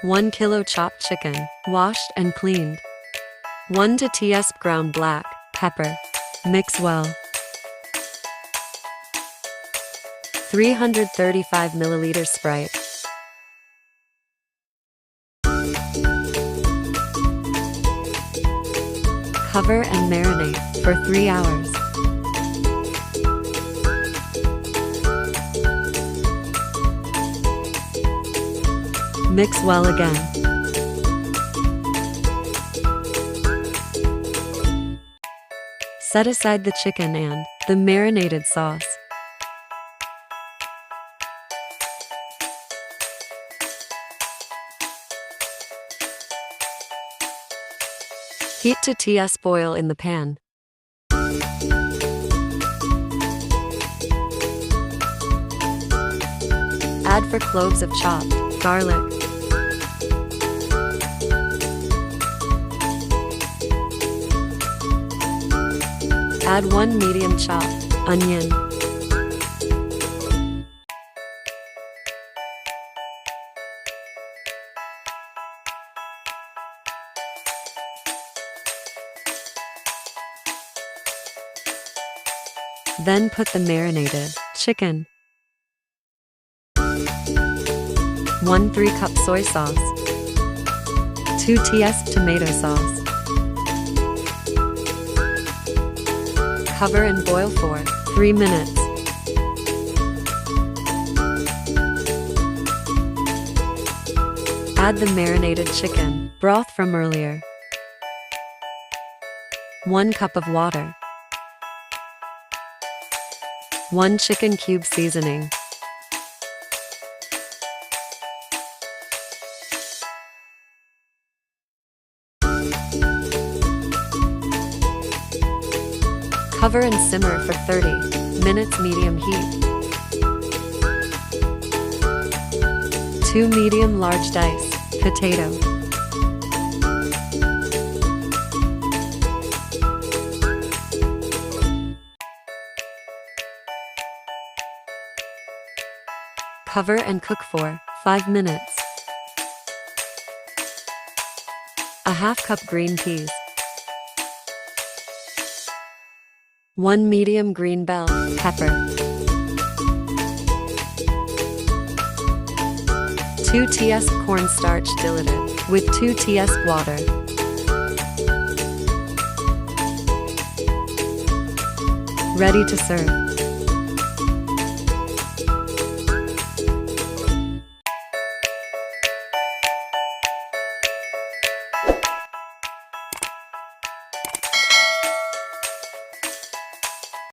1 kilo chopped chicken, washed and cleaned. 1 tsp ground black pepper. Mix well. 335 milliliters Sprite. Cover and marinate for 3 hours. Mix well again. Set aside the chicken and the marinated sauce. Heat to tsp oil in the pan. Add 4 cloves of chopped garlic. Add 1 medium chopped onion. Then put the marinated chicken. 1 3-cup soy sauce. 2 tsp tomato sauce. Cover and boil for 3 minutes. Add the marinated chicken broth from earlier. 1 cup of water. 1 chicken cube seasoning. Cover and simmer for 30 minutes medium heat. 2 medium large diced potato. Cover and cook for 5 minutes. A half-cup green peas. 1 medium green bell pepper. 2 tsp cornstarch diluted with 2 tsp water. Ready to serve.